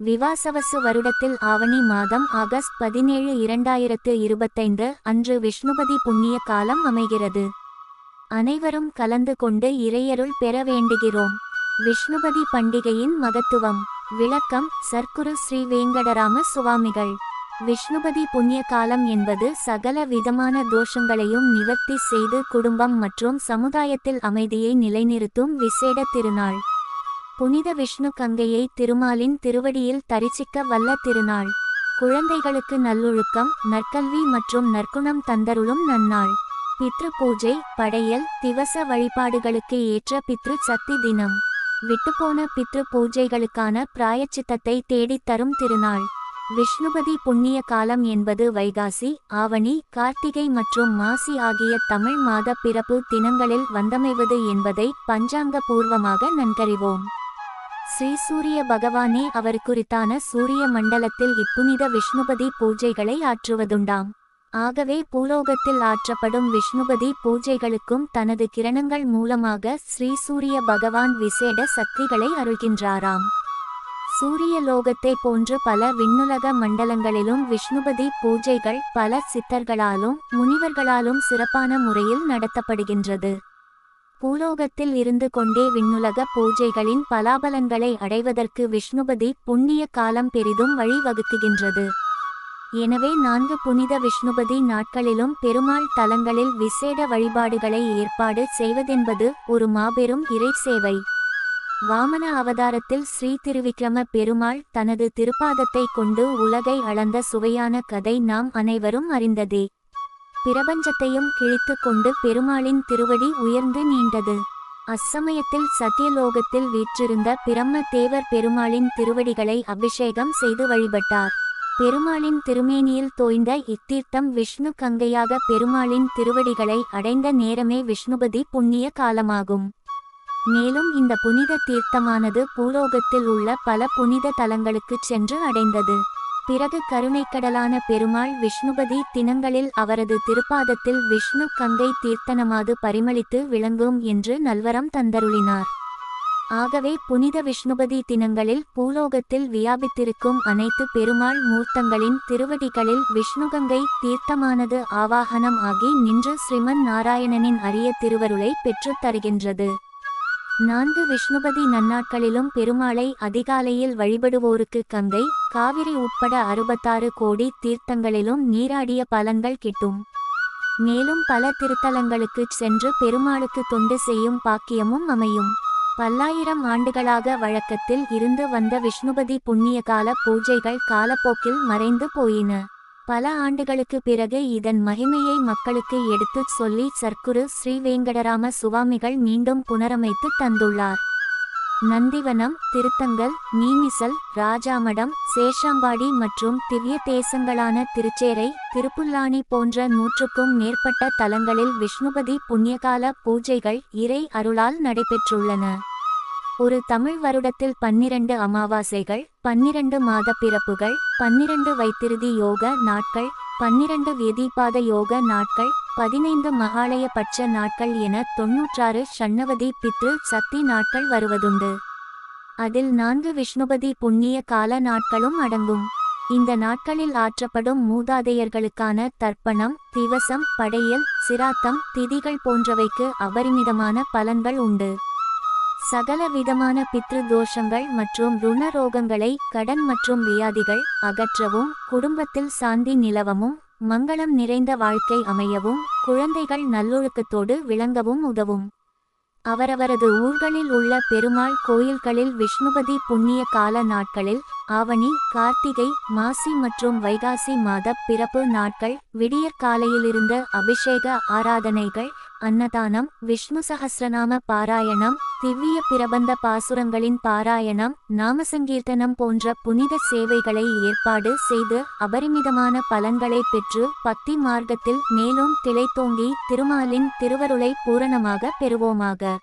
விவாசவசு வருடத்தில் ஆவணி மாதம் ஆகஸ்ட் 17 2025 அன்று விஷ்ணுபதி புண்ணிய காலம் அமைகிறது. அனைவரும் கலந்து கொண்டு இறையருள் பெற வேண்டுகிறோம். விஷ்ணுபதி பண்டிகையின் மகத்துவம். விளக்கம். சர்க்குரு ஸ்ரீ வேங்கடராம சுவாமிகள். விஷ்ணுபதி புண்ணிய காலம் என்பது சகல விதமான தோஷங்களையும் நிவர்த்தி செய்து குடும்பம் மற்றும் சமுதாயத்தில் அமைதியை நிலைநிறுத்தும் விசேட திருநாள். புனித விஷ்ணு கங்கையை திருமாலின் திருவடியில் தரிசிக்க வல்ல திருநாள். குழந்தைகளுக்கு நல்லொழுக்கம், நற்கல்வி மற்றும் நற்குணம் தந்தருளும் நன்னாள். பித்ரு பூஜை, படையல், திவச வழிபாடுகளுக்கு ஏற்ற பித்ரு சக்தி தினம். விட்டுப்போன பித்ரு பூஜைகளுக்கான பிராயச்சித்தத்தை தேடித் தரும் திருநாள். விஷ்ணுபதி புண்ணிய காலம் என்பது வைகாசி, ஆவணி, கார்த்திகை மற்றும் மாசி ஆகிய தமிழ் மாத பிறப்பு தினங்களில் வந்தமைவது என்பதை பஞ்சாங்க பூர்வமாக நன்கறிவோம். ஸ்ரீ சூரிய பகவானே அவருக்குரித்தான சூரிய மண்டலத்தில் இப்புனித விஷ்ணுபதி பூஜைகளை ஆற்றுவதுண்டாம். ஆகவே பூலோகத்தில் ஆற்றப்படும் விஷ்ணுபதி பூஜைகளுக்கும் தனது கிரணங்கள் மூலமாக ஸ்ரீ சூரிய பகவான் விசேட சக்திகளை அருள்கின்றாராம். சூரிய லோகத்தை போன்று பல விண்ணுலக மண்டலங்களிலும் விஷ்ணுபதி பூஜைகள் பல சித்தர்களாலும் முனிவர்களாலும் சிறப்பான முறையில் நடத்தப்படுகின்றது. பூலோகத்தில் இருந்து கொண்டே விண்ணுலக பூஜைகளின் பலாபலன்களை அடைவதற்கு விஷ்ணுபதி புண்ணிய காலம் பெரிதும் வழிவகுக்குகின்றது. எனவே 4 புனித விஷ்ணுபதி நாட்களிலும் பெருமாள் தலங்களில் விசேட வழிபாடுகளை ஏற்பாடு செய்வதென்பது ஒரு மாபெரும் இறை சேவை. வாமன அவதாரத்தில் ஸ்ரீ திருவிக்ரம பெருமாள் தனது திருப்பாதத்தை கொண்டு உலகை அளந்த சுவையான கதை நாம் அனைவரும் அறிந்ததே. பிரபஞ்சத்தையும் கிழித்து கொண்டு பெருமாளின் திருவடி உயர்ந்து நீண்டது. அச்சமயத்தில் சத்தியலோகத்தில் வீற்றிருந்த பிரம்ம தேவர் பெருமாளின் திருவடிகளை அபிஷேகம் செய்து வழிபட்டார். பெருமாளின் திருமேனியில் தோய்ந்த இத்தீர்த்தம் விஷ்ணு கங்கையாக பெருமாளின் திருவடிகளை அடைந்த நேரமே விஷ்ணுபதி புண்ணிய காலமாகும். மேலும் இந்த புனித தீர்த்தமானது பூலோகத்தில் உள்ள பல புனித தலங்களுக்கு சென்று அடைந்தது. பிறகு கருணைக்கடலான பெருமாள் விஷ்ணுபதி தினங்களில் அவரது திருப்பாதத்தில் விஷ்ணு கங்கை தீர்த்தனமாது பரிமளித்து விளங்கும் என்று நல்வரம் தந்தருளினார். ஆகவே புனித விஷ்ணுபதி தினங்களில் பூலோகத்தில் வியாபித்திருக்கும் அனைத்து பெருமாள் மூர்த்தங்களின் திருவடிகளில் விஷ்ணுகங்கை தீர்த்தமானது ஆவாகனம் ஆகி நின்று ஸ்ரீமன் நாராயணனின் அரிய திருவருளை பெற்றுத் தருகின்றது. 4 விஷ்ணுபதி நன்னாட்களிலும் பெருமாளை அதிகாலையில் வழிபடுவோருக்கு கங்கை, காவிரி உட்பட 66 கோடி தீர்த்தங்களிலும் நீராடிய பலன்கள் கிட்டும். மேலும் பல திருத்தலங்களுக்கு சென்று பெருமாளுக்கு தொண்டு செய்யும் பாக்கியமும் அமையும். பல்லாயிரம் ஆண்டுகளாக வழக்கத்தில் இருந்து வந்த விஷ்ணுபதி புண்ணிய கால பூஜைகள் காலப்போக்கில் மறைந்து போயின. பல ஆண்டுகளுக்கு பிறகு இதன் மகிமையை மக்களுக்கு எடுத்துச் சொல்லி சர்க்குரு ஸ்ரீ வேங்கடராம சுவாமிகள் மீண்டும் புனரமைத்து தந்துள்ளார். நந்திவனம், திருத்தங்கல், மீமிசல், ராஜாமடம், சேஷாம்பாடி மற்றும் திவ்ய தேசங்களான திருச்சேரை, திருப்புல்லானி போன்ற 100க்கும் மேற்பட்ட தலங்களில் விஷ்ணுபதி புண்ணியகால பூஜைகள் இறை அருளால் நடைபெற்றுள்ளன. ஒரு தமிழ் வருடத்தில் 12 அமாவாசைகள், 12 மாத பிறப்புகள், 12 வைத்திருதி யோக நாட்கள், 12 வேதிபாத யோக நாட்கள், 15 மகாலய பட்ச நாட்கள் என 96 ஷண்ணவதி பித்ரு சக்தி நாட்கள் வருவதுண்டு. அதில் 4 விஷ்ணுபதி புண்ணிய கால நாட்களும் அடங்கும். இந்த நாட்களில் ஆற்றப்படும் மூதாதையர்களுக்கான தர்ப்பணம், திவசம், படையல், சிராத்தம், திதிகள் போன்றவைக்கு அபரிமிதமான பலன்கள் உண்டு. சகல விதமான பித்ரு தோஷங்கள் மற்றும் ருண ரோகங்களை, கடன் மற்றும் வியாதிகள் அகற்றவும், குடும்பத்தில் சாந்தி நிலவவும், மங்களம் நிறைந்த வாழ்க்கை அமையவும், குழந்தைகள் நல்லொழுக்கத்தோடு விளங்கவும் உதவும். அவரவரது ஊர்களில் உள்ள பெருமாள் கோயில்களில் விஷ்ணுபதி புண்ணிய கால நாட்களில் ஆவணி, கார்த்திகை, மாசி மற்றும் வைகாசி மாத பிறப்பு நாட்கள் விடியற் காலையிலிருந்து அபிஷேக ஆராதனைகள், அன்னதானம், விஷ்ணு சஹஸ்ரநாம பாராயணம், திவ்ய பிரபந்த பாசுரங்களின் பாராயணம், நாமசங்கீர்த்தனம் போன்ற புனித சேவைகளை ஏற்பாடு செய்து அபரிமிதமான பலன்களை பெற்று பக்தி மார்க்கத்தில் மேலும் திளைத்தோங்கி திருமாலின் திருவருளை பூரணமாக பெறுவோமாக.